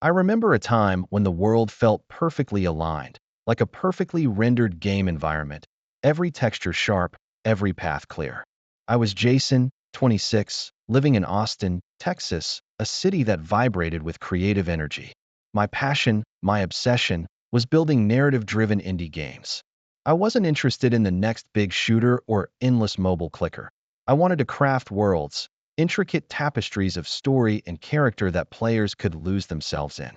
I remember a time when the world felt perfectly aligned, like a perfectly rendered game environment, every texture sharp, every path clear. I was Jason, 26, living in Austin, Texas, a city that vibrated with creative energy. My passion, my obsession, was building narrative-driven indie games. I wasn't interested in the next big shooter or endless mobile clicker. I wanted to craft worlds, intricate tapestries of story and character that players could lose themselves in.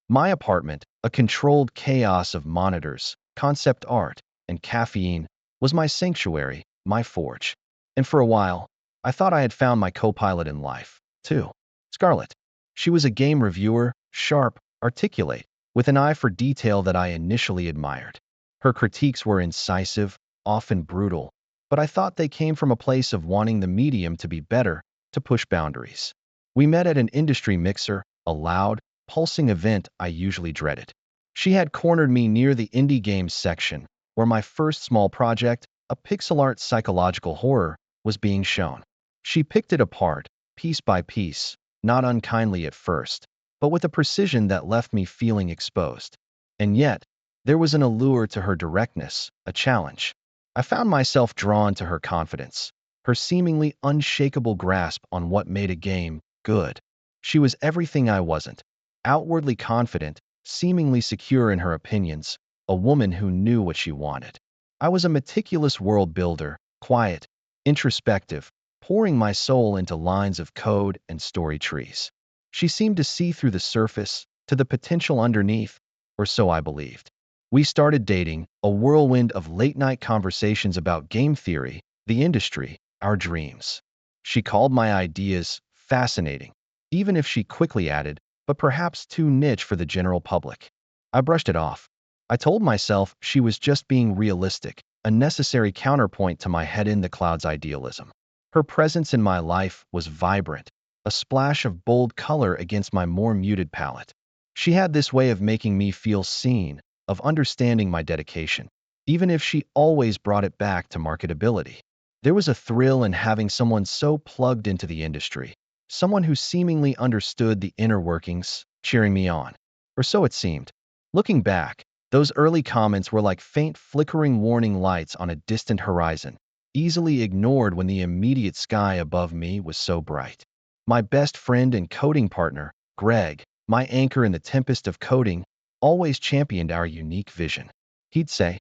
My apartment, a controlled chaos of monitors, concept art, and caffeine, was my sanctuary, my forge. And for a while, I thought I had found my co-pilot in life, too. Scarlett. She was a game reviewer, sharp, articulate, with an eye for detail that I initially admired. Her critiques were incisive, often brutal, but I thought they came from a place of wanting the medium to be better, to push boundaries. We met at an industry mixer, a loud, pulsing event I usually dreaded. She had cornered me near the indie games section, where my first small project, a pixel art psychological horror, was being shown. She picked it apart, piece by piece, not unkindly at first, but with a precision that left me feeling exposed. And yet, there was an allure to her directness, a challenge. I found myself drawn to her confidence, her seemingly unshakable grasp on what made a game good. She was everything I wasn't. Outwardly confident, seemingly secure in her opinions, a woman who knew what she wanted. I was a meticulous world builder, quiet, introspective, pouring my soul into lines of code and story trees. She seemed to see through the surface, to the potential underneath, or so I believed. We started dating, a whirlwind of late-night conversations about game theory, the industry, our dreams. She called my ideas fascinating, even if she quickly added, but perhaps too niche for the general public. I brushed it off. I told myself she was just being realistic, a necessary counterpoint to my head-in-the-clouds idealism. Her presence in my life was vibrant, a splash of bold color against my more muted palette. She had this way of making me feel seen, of understanding my dedication, even if she always brought it back to marketability. There was a thrill in having someone so plugged into the industry, someone who seemingly understood the inner workings, cheering me on. Or so it seemed. Looking back, those early comments were like faint flickering warning lights on a distant horizon, easily ignored when the immediate sky above me was so bright. My best friend and coding partner, Greg, my anchor in the tempest of coding, always championed our unique vision. He'd say,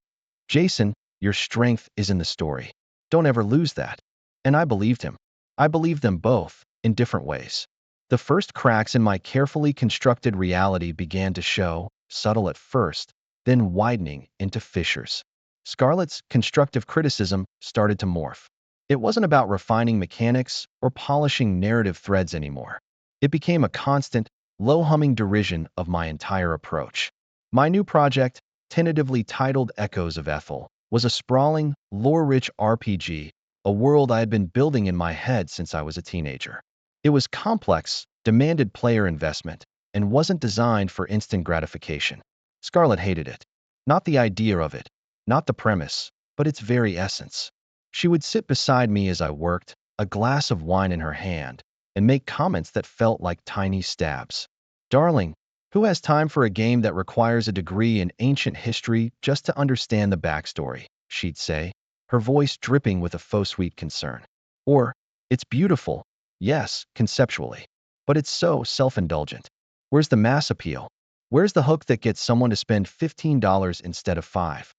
"Jason, your strength is in the story. Don't ever lose that." And I believed him. I believed them both, in different ways. The first cracks in my carefully constructed reality began to show, subtle at first, then widening into fissures. Scarlett's constructive criticism started to morph. It wasn't about refining mechanics or polishing narrative threads anymore. It became a constant, low-humming derision of my entire approach. My new project, tentatively titled Echoes of Aethel, was a sprawling, lore-rich RPG, a world I had been building in my head since I was a teenager. It was complex, demanded player investment, and wasn't designed for instant gratification. Scarlett hated it. Not the idea of it, not the premise, but its very essence. She would sit beside me as I worked, a glass of wine in her hand, and make comments that felt like tiny stabs. "Darling, who has time for a game that requires a degree in ancient history just to understand the backstory?" she'd say, her voice dripping with a faux sweet concern. Or, "It's beautiful, yes, conceptually, but it's so self-indulgent. Where's the mass appeal? Where's the hook that gets someone to spend $15 instead of 5?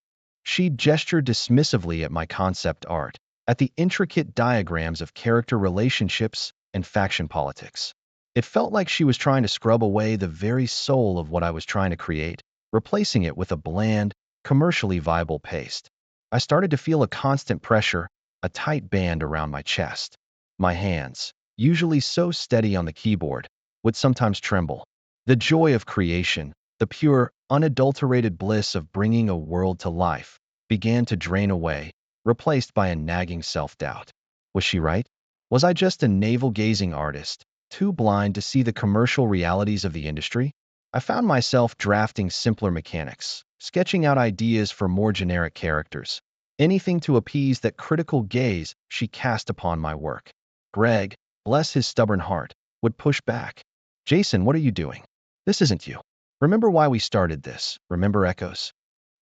She'd gesture dismissively at my concept art, at the intricate diagrams of character relationships and faction politics. It felt like she was trying to scrub away the very soul of what I was trying to create, replacing it with a bland, commercially viable paste. I started to feel a constant pressure, a tight band around my chest. My hands, usually so steady on the keyboard, would sometimes tremble. The joy of creation, the pure, unadulterated bliss of bringing a world to life, began to drain away, replaced by a nagging self-doubt. Was she right? Was I just a navel-gazing artist, too blind to see the commercial realities of the industry? I found myself drafting simpler mechanics, sketching out ideas for more generic characters, anything to appease that critical gaze she cast upon my work. Greg, bless his stubborn heart, would push back. "Jason, what are you doing? This isn't you. Remember why we started this. Remember echoes?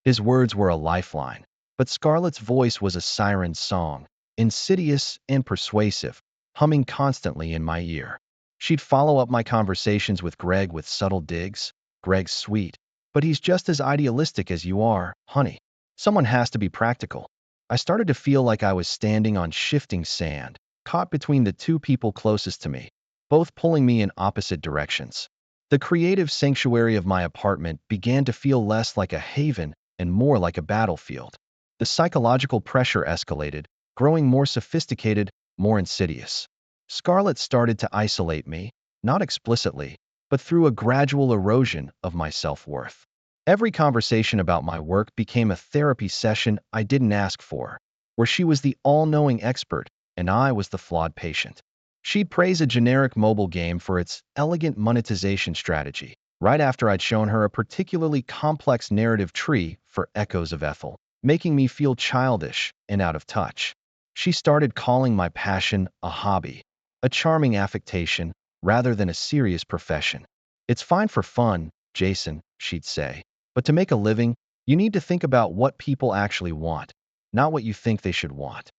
His words were a lifeline, but Scarlett's voice was a siren's song, insidious and persuasive, humming constantly in my ear. She'd follow up my conversations with Greg with subtle digs. Greg's sweet, but he's just as idealistic as you are, honey. Someone has to be practical. I started to feel like I was standing on shifting sand, caught between the two people closest to me, both pulling me in opposite directions. The creative sanctuary of my apartment began to feel less like a haven and more like a battlefield. The psychological pressure escalated, growing more sophisticated, more insidious. Scarlett started to isolate me, not explicitly, but through a gradual erosion of my self-worth. Every conversation about my work became a therapy session I didn't ask for, where she was the all-knowing expert and I was the flawed patient. She'd praise a generic mobile game for its elegant monetization strategy, right after I'd shown her a particularly complex narrative tree for Echoes of Aethel, making me feel childish and out of touch. She started calling my passion a hobby, a charming affectation, rather than a serious profession. It's fine for fun, Jason, she'd say, but to make a living, you need to think about what people actually want, not what you think they should want.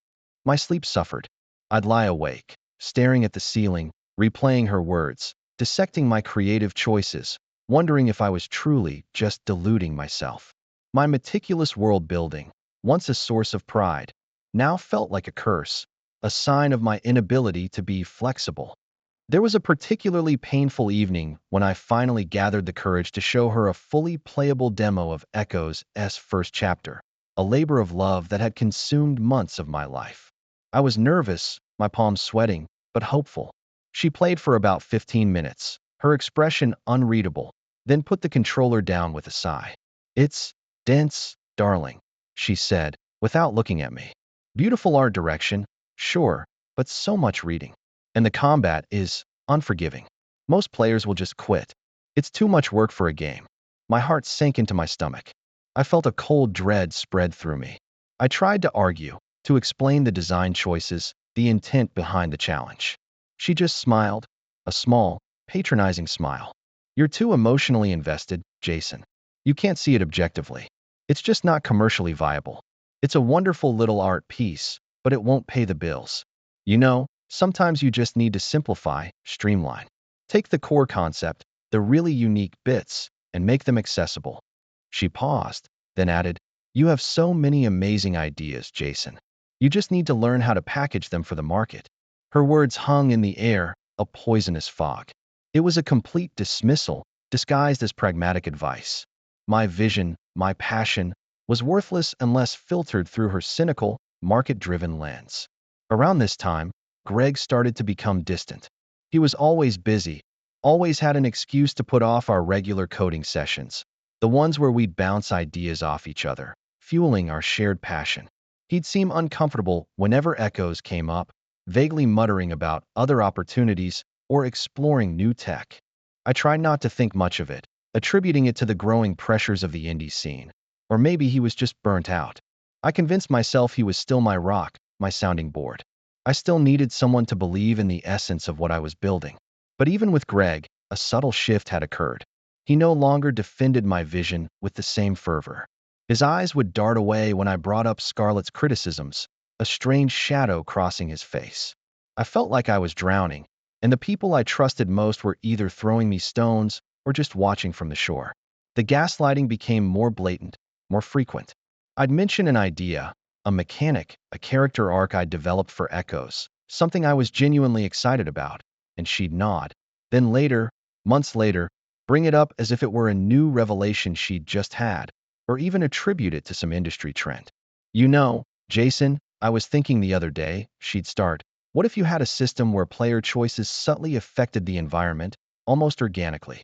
My sleep suffered. I'd lie awake, staring at the ceiling, replaying her words, dissecting my creative choices, wondering if I was truly just deluding myself. My meticulous world building, once a source of pride, now felt like a curse, a sign of my inability to be flexible. There was a particularly painful evening when I finally gathered the courage to show her a fully playable demo of Echo's first chapter, a labor of love that had consumed months of my life. I was nervous, my palms sweating, but hopeful. She played for about 15 minutes, her expression unreadable, then put the controller down with a sigh. It's dense, darling, she said, without looking at me. Beautiful art direction, sure, but so much reading. And the combat is unforgiving. Most players will just quit. It's too much work for a game. My heart sank into my stomach. I felt a cold dread spread through me. I tried to argue, to explain the design choices, the intent behind the challenge. She just smiled, a small, patronizing smile. You're too emotionally invested, Jason. You can't see it objectively. It's just not commercially viable. It's a wonderful little art piece, but it won't pay the bills. You know, sometimes you just need to simplify, streamline. Take the core concept, the really unique bits, and make them accessible. She paused, then added, You have so many amazing ideas, Jason. You just need to learn how to package them for the market. Her words hung in the air, a poisonous fog. It was a complete dismissal, disguised as pragmatic advice. My vision, my passion, was worthless unless filtered through her cynical, market-driven lens. Around this time, Greg started to become distant. He was always busy, always had an excuse to put off our regular coding sessions, the ones where we'd bounce ideas off each other, fueling our shared passion. He'd seem uncomfortable whenever echoes came up, vaguely muttering about other opportunities or exploring new tech. I tried not to think much of it, attributing it to the growing pressures of the indie scene. Or maybe he was just burnt out. I convinced myself he was still my rock, my sounding board. I still needed someone to believe in the essence of what I was building. But even with Greg, a subtle shift had occurred. He no longer defended my vision with the same fervor. His eyes would dart away when I brought up Scarlett's criticisms, a strange shadow crossing his face. I felt like I was drowning, and the people I trusted most were either throwing me stones or just watching from the shore. The gaslighting became more blatant, more frequent. I'd mention an idea, a mechanic, a character arc I'd developed for Echoes, something I was genuinely excited about, and she'd nod. Then later, months later, bring it up as if it were a new revelation she'd just had, or even attribute it to some industry trend. You know, Jason, I was thinking the other day, she'd start, what if you had a system where player choices subtly affected the environment, almost organically?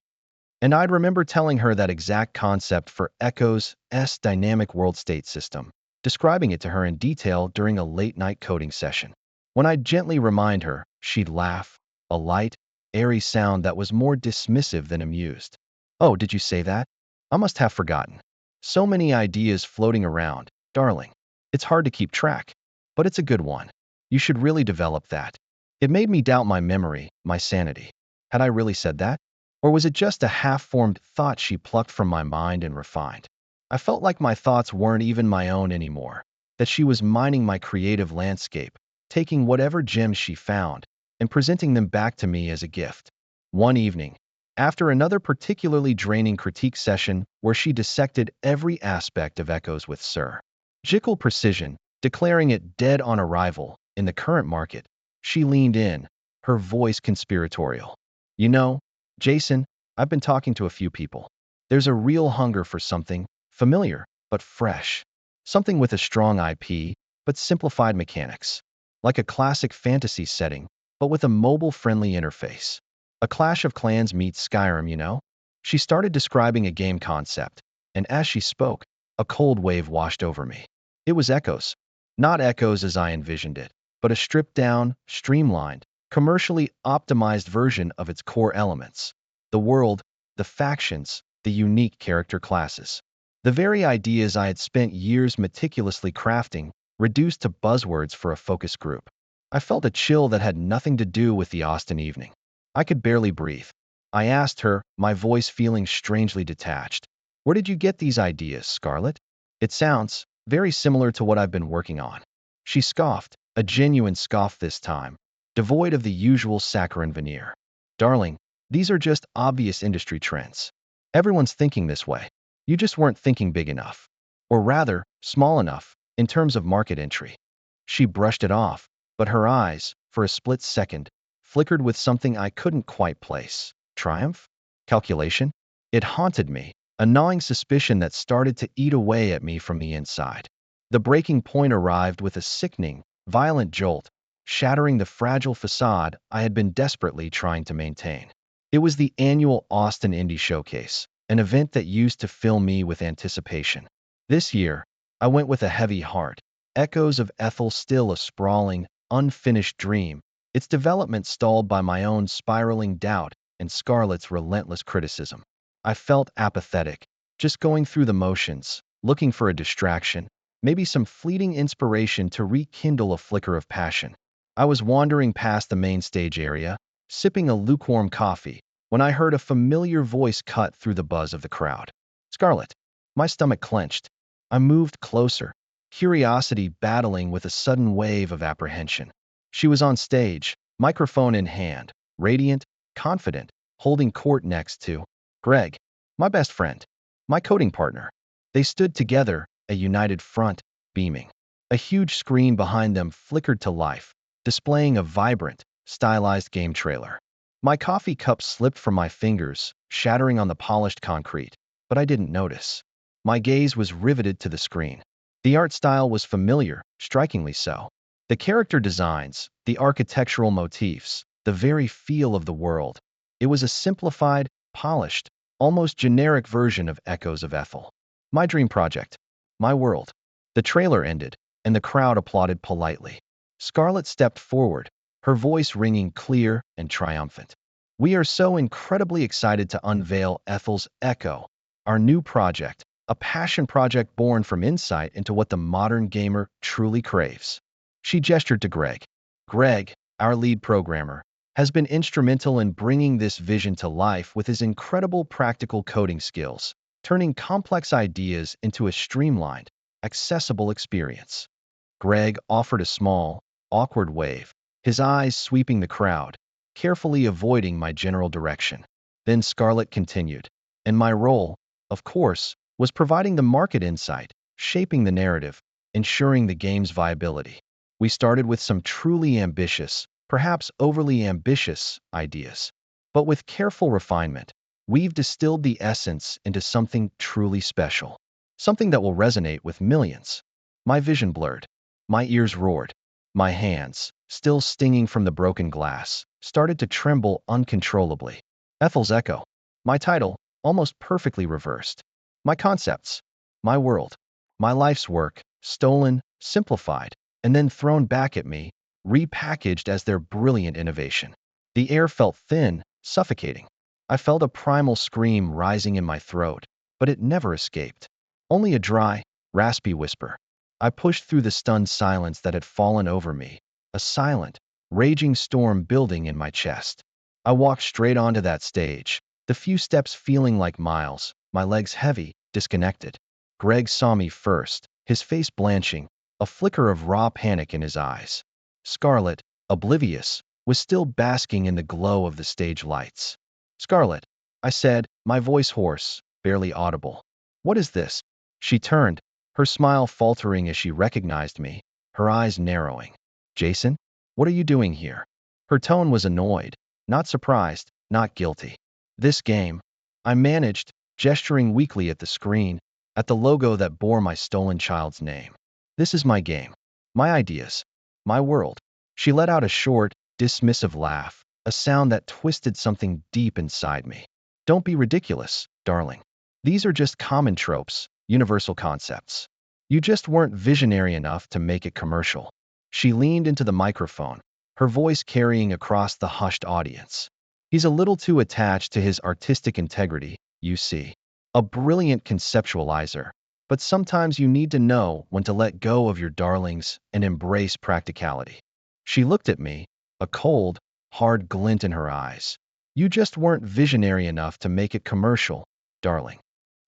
And I'd remember telling her that exact concept for Echo's dynamic world state system, describing it to her in detail during a late-night coding session. When I'd gently remind her, she'd laugh, a light, airy sound that was more dismissive than amused. Oh, did you say that? I must have forgotten. So many ideas floating around, darling. It's hard to keep track, but it's a good one. You should really develop that. It made me doubt my memory, my sanity. Had I really said that? Or was it just a half-formed thought she plucked from my mind and refined? I felt like my thoughts weren't even my own anymore, that she was mining my creative landscape, taking whatever gems she found, and presenting them back to me as a gift. One evening, after another particularly draining critique session where she dissected every aspect of Echoes with Sir Jekyll precision, declaring it dead on arrival in the current market, she leaned in, her voice conspiratorial. You know, Jason, I've been talking to a few people. There's a real hunger for something familiar but fresh. Something with a strong IP, but simplified mechanics. Like a classic fantasy setting, but with a mobile-friendly interface. A Clash of Clans meets Skyrim, you know? She started describing a game concept, and as she spoke, a cold wave washed over me. It was Echoes. Not Echoes as I envisioned it, but a stripped-down, streamlined, commercially optimized version of its core elements. The world, the factions, the unique character classes. The very ideas I had spent years meticulously crafting, reduced to buzzwords for a focus group. I felt a chill that had nothing to do with the Austin evening. I could barely breathe. I asked her, my voice feeling strangely detached. Where did you get these ideas, Scarlett? It sounds very similar to what I've been working on. She scoffed, a genuine scoff this time, devoid of the usual saccharine veneer. Darling, these are just obvious industry trends. Everyone's thinking this way. You just weren't thinking big enough. Or rather, small enough, in terms of market entry. She brushed it off, but her eyes, for a split second, flickered with something I couldn't quite place. Triumph? Calculation? It haunted me, a gnawing suspicion that started to eat away at me from the inside. The breaking point arrived with a sickening, violent jolt, shattering the fragile facade I had been desperately trying to maintain. It was the annual Austin Indie Showcase, an event that used to fill me with anticipation. This year, I went with a heavy heart, Echoes of Aethel still a sprawling, unfinished dream, its development stalled by my own spiraling doubt and Scarlett's relentless criticism. I felt apathetic, just going through the motions, looking for a distraction, maybe some fleeting inspiration to rekindle a flicker of passion. I was wandering past the main stage area, sipping a lukewarm coffee, when I heard a familiar voice cut through the buzz of the crowd. Scarlett. My stomach clenched. I moved closer, curiosity battling with a sudden wave of apprehension. She was on stage, microphone in hand, radiant, confident, holding court next to Greg, my best friend, my coding partner. They stood together, a united front, beaming. A huge screen behind them flickered to life, displaying a vibrant, stylized game trailer. My coffee cup slipped from my fingers, shattering on the polished concrete, but I didn't notice. My gaze was riveted to the screen. The art style was familiar, strikingly so. The character designs, the architectural motifs, the very feel of the world. It was a simplified, polished, almost generic version of Echoes of Aethel. My dream project. My world. The trailer ended, and the crowd applauded politely. Scarlett stepped forward, her voice ringing clear and triumphant. We are so incredibly excited to unveil Aethel's Echo, our new project, a passion project born from insight into what the modern gamer truly craves. She gestured to Greg. Greg, our lead programmer, has been instrumental in bringing this vision to life with his incredible practical coding skills, turning complex ideas into a streamlined, accessible experience. Greg offered a small, awkward wave, his eyes sweeping the crowd, carefully avoiding my general direction. Then Scarlett continued, and my role, of course, was providing the market insight, shaping the narrative, ensuring the game's viability. We started with some truly ambitious, perhaps overly ambitious, ideas. But with careful refinement, we've distilled the essence into something truly special. Something that will resonate with millions. My vision blurred. My ears roared. My hands, still stinging from the broken glass, started to tremble uncontrollably. Ethel's Echo. My title, almost perfectly reversed. My concepts. My world. My life's work, stolen, simplified, and then thrown back at me, repackaged as their brilliant innovation. The air felt thin, suffocating. I felt a primal scream rising in my throat, but it never escaped. Only a dry, raspy whisper. I pushed through the stunned silence that had fallen over me, a silent, raging storm building in my chest. I walked straight onto that stage, the few steps feeling like miles, my legs heavy, disconnected. Greg saw me first, his face blanching, a flicker of raw panic in his eyes. Scarlett, oblivious, was still basking in the glow of the stage lights. "Scarlett," I said, my voice hoarse, barely audible. "What is this?" She turned, her smile faltering as she recognized me, her eyes narrowing. "Jason, what are you doing here?" Her tone was annoyed, not surprised, not guilty. "This game," I managed, gesturing weakly at the screen, at the logo that bore my stolen child's name. "This is my game. My ideas. My world." She let out a short, dismissive laugh, a sound that twisted something deep inside me. "Don't be ridiculous, darling. These are just common tropes, universal concepts. You just weren't visionary enough to make it commercial." She leaned into the microphone, her voice carrying across the hushed audience. "He's a little too attached to his artistic integrity, you see. A brilliant conceptualizer. But sometimes you need to know when to let go of your darlings and embrace practicality." She looked at me, a cold, hard glint in her eyes. "You just weren't visionary enough to make it commercial, darling."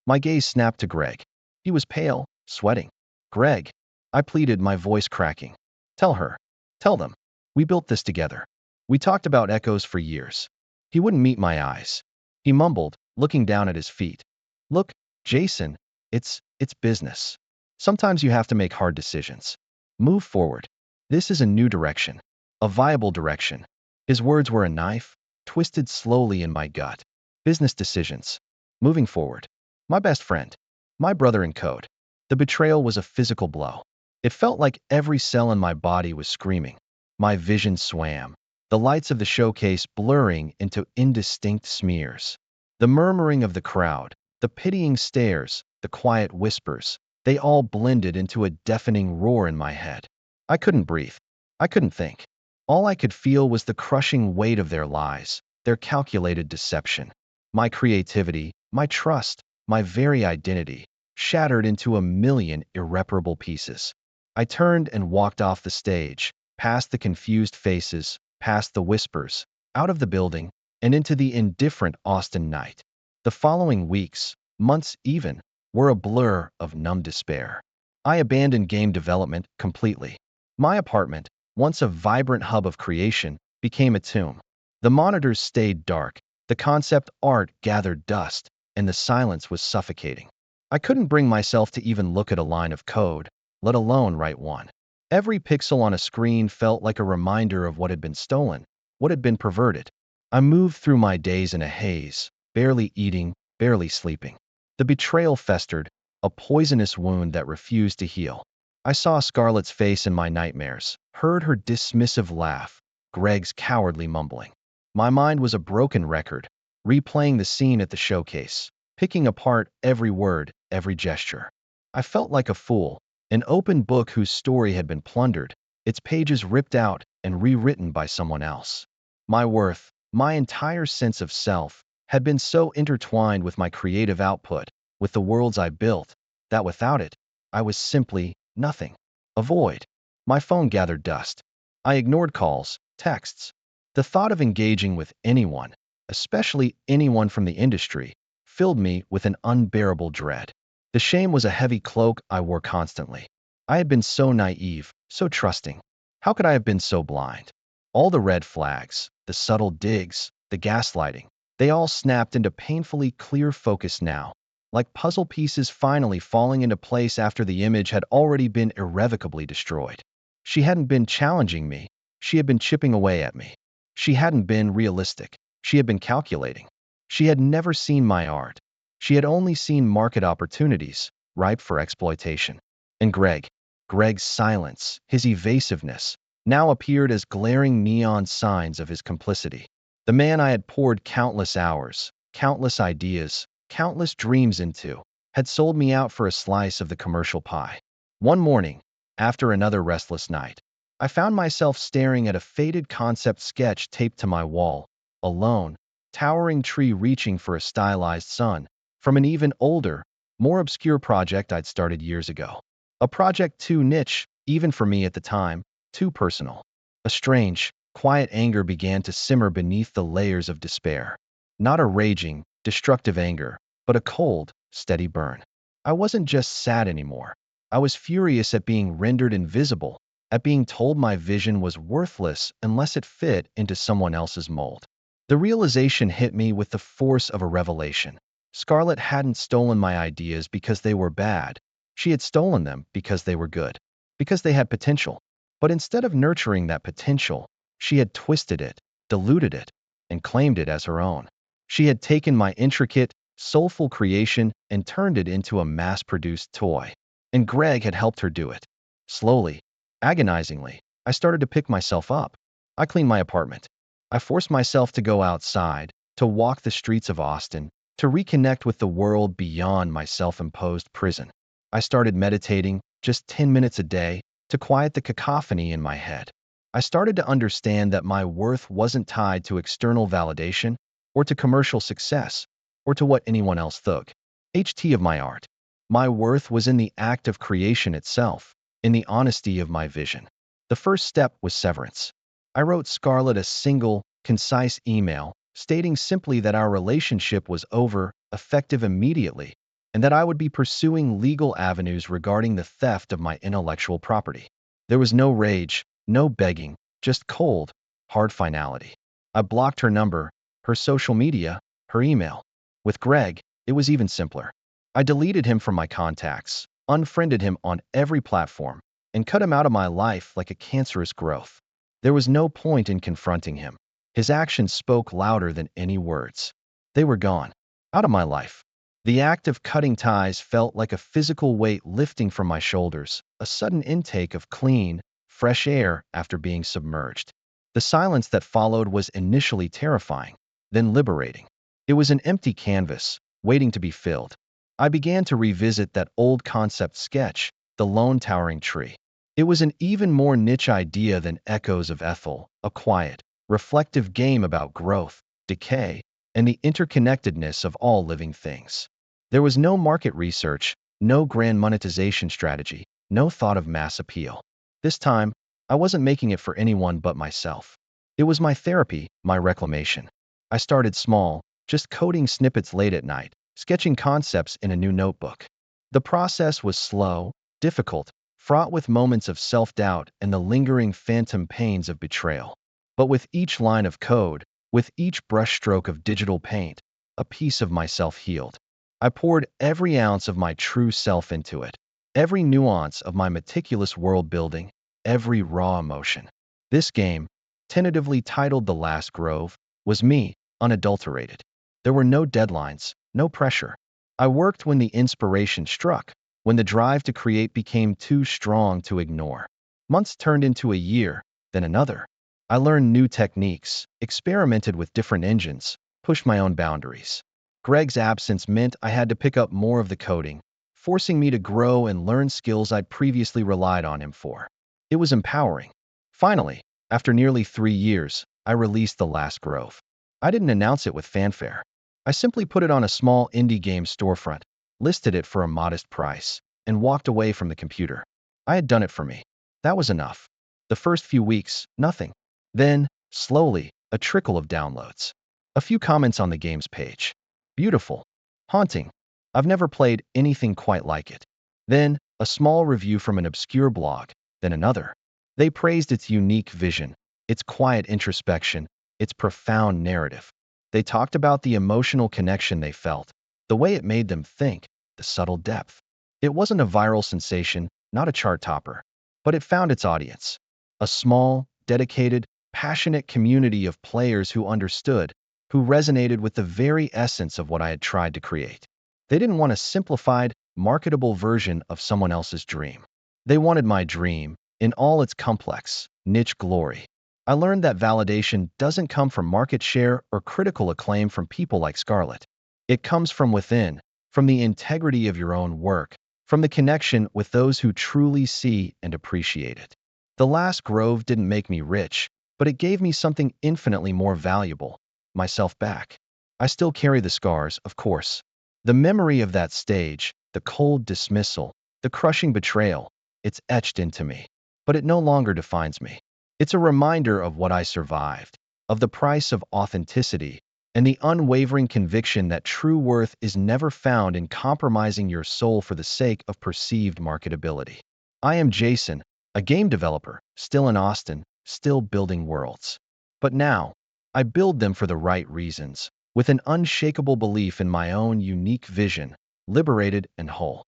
My gaze snapped to Greg. He was pale, sweating. "Greg," I pleaded, my voice cracking. "Tell her. Tell them. We built this together. We talked about echoes for years." He wouldn't meet my eyes. He mumbled, looking down at his feet. "Look, Jason, it's business. Sometimes you have to make hard decisions. Move forward. This is a new direction. A viable direction." His words were a knife, twisted slowly in my gut. Business decisions. Moving forward. My best friend. My brother in code. The betrayal was a physical blow. It felt like every cell in my body was screaming. My vision swam, the lights of the showcase blurring into indistinct smears. The murmuring of the crowd, the pitying stares, the quiet whispers, they all blended into a deafening roar in my head. I couldn't breathe. I couldn't think. All I could feel was the crushing weight of their lies, their calculated deception. My creativity, my trust, my very identity, shattered into a million irreparable pieces. I turned and walked off the stage, past the confused faces, past the whispers, out of the building, and into the indifferent Austin night. The following weeks, months even, were a blur of numb despair. I abandoned game development completely. My apartment, once a vibrant hub of creation, became a tomb. The monitors stayed dark, the concept art gathered dust, and the silence was suffocating. I couldn't bring myself to even look at a line of code, let alone write one. Every pixel on a screen felt like a reminder of what had been stolen, what had been perverted. I moved through my days in a haze, barely eating, barely sleeping. The betrayal festered, a poisonous wound that refused to heal. I saw Scarlett's face in my nightmares, heard her dismissive laugh, Greg's cowardly mumbling. My mind was a broken record, replaying the scene at the showcase, picking apart every word, every gesture. I felt like a fool, an open book whose story had been plundered, its pages ripped out and rewritten by someone else. My worth, my entire sense of self, had been so intertwined with my creative output, with the worlds I built, that without it, I was simply nothing. A void. My phone gathered dust. I ignored calls, texts. The thought of engaging with anyone, especially anyone from the industry, filled me with an unbearable dread. The shame was a heavy cloak I wore constantly. I had been so naive, so trusting. How could I have been so blind? All the red flags, the subtle digs, the gaslighting, they all snapped into painfully clear focus now, like puzzle pieces finally falling into place after the image had already been irrevocably destroyed. She hadn't been challenging me. She had been chipping away at me. She hadn't been realistic. She had been calculating. She had never seen my art. She had only seen market opportunities, ripe for exploitation. And Greg's silence, his evasiveness, now appeared as glaring neon signs of his complicity. The man I had poured countless hours, countless ideas, countless dreams into, had sold me out for a slice of the commercial pie. One morning, after another restless night, I found myself staring at a faded concept sketch taped to my wall, alone, towering tree reaching for a stylized sun, from an even older, more obscure project I'd started years ago. A project too niche, even for me at the time, too personal. A strange, quiet anger began to simmer beneath the layers of despair. Not a raging, destructive anger, but a cold, steady burn. I wasn't just sad anymore. I was furious at being rendered invisible, at being told my vision was worthless unless it fit into someone else's mold. The realization hit me with the force of a revelation. Scarlett hadn't stolen my ideas because they were bad. She had stolen them because they were good, because they had potential. But instead of nurturing that potential, she had twisted it, diluted it, and claimed it as her own. She had taken my intricate, soulful creation and turned it into a mass-produced toy. And Greg had helped her do it. Slowly, agonizingly, I started to pick myself up. I cleaned my apartment. I forced myself to go outside, to walk the streets of Austin, to reconnect with the world beyond my self-imposed prison. I started meditating, just 10 minutes a day, to quiet the cacophony in my head. I started to understand that my worth wasn't tied to external validation, or to commercial success, or to what anyone else thought. Of my art. My worth was in the act of creation itself, in the honesty of my vision. The first step was severance. I wrote Scarlett a single, concise email, stating simply that our relationship was over, effective immediately, and that I would be pursuing legal avenues regarding the theft of my intellectual property. There was no rage, no begging, just cold, hard finality. I blocked her number, her social media, her email. With Greg, it was even simpler. I deleted him from my contacts, unfriended him on every platform, and cut him out of my life like a cancerous growth. There was no point in confronting him. His actions spoke louder than any words. They were gone, out of my life. The act of cutting ties felt like a physical weight lifting from my shoulders, a sudden intake of clean, fresh air after being submerged. The silence that followed was initially terrifying, then liberating. It was an empty canvas, waiting to be filled. I began to revisit that old concept sketch, the lone towering tree. It was an even more niche idea than Echoes of Aethel, a quiet, reflective game about growth, decay, and the interconnectedness of all living things. There was no market research, no grand monetization strategy, no thought of mass appeal. This time, I wasn't making it for anyone but myself. It was my therapy, my reclamation. I started small, just coding snippets late at night, sketching concepts in a new notebook. The process was slow, difficult, fraught with moments of self-doubt and the lingering phantom pains of betrayal. But with each line of code, with each brushstroke of digital paint, a piece of myself healed. I poured every ounce of my true self into it, every nuance of my meticulous world building, every raw emotion. This game, tentatively titled The Last Grove, was me, unadulterated. There were no deadlines, no pressure. I worked when the inspiration struck, when the drive to create became too strong to ignore. Months turned into a year, then another. I learned new techniques, experimented with different engines, pushed my own boundaries. Greg's absence meant I had to pick up more of the coding, forcing me to grow and learn skills I'd previously relied on him for. It was empowering. Finally, after nearly 3 years, I released The Last Grove. I didn't announce it with fanfare. I simply put it on a small indie game storefront, listed it for a modest price, and walked away from the computer. I had done it for me. That was enough. The first few weeks, nothing. Then, slowly, a trickle of downloads. A few comments on the game's page. Beautiful. Haunting. I've never played anything quite like it. Then, a small review from an obscure blog, then another. They praised its unique vision, its quiet introspection, its profound narrative. They talked about the emotional connection they felt, the way it made them think, the subtle depth. It wasn't a viral sensation, not a chart topper, but it found its audience. A small, dedicated, passionate community of players who understood, who resonated with the very essence of what I had tried to create. They didn't want a simplified, marketable version of someone else's dream. They wanted my dream, in all its complex, niche glory. I learned that validation doesn't come from market share or critical acclaim from people like Scarlett. It comes from within, from the integrity of your own work, from the connection with those who truly see and appreciate it. The Last Grove didn't make me rich, but it gave me something infinitely more valuable, myself back. I still carry the scars, of course. The memory of that stage, the cold dismissal, the crushing betrayal, it's etched into me. But it no longer defines me. It's a reminder of what I survived, of the price of authenticity, and the unwavering conviction that true worth is never found in compromising your soul for the sake of perceived marketability. I am Jason, a game developer, still in Austin, still building worlds. But now, I build them for the right reasons, with an unshakable belief in my own unique vision, liberated and whole.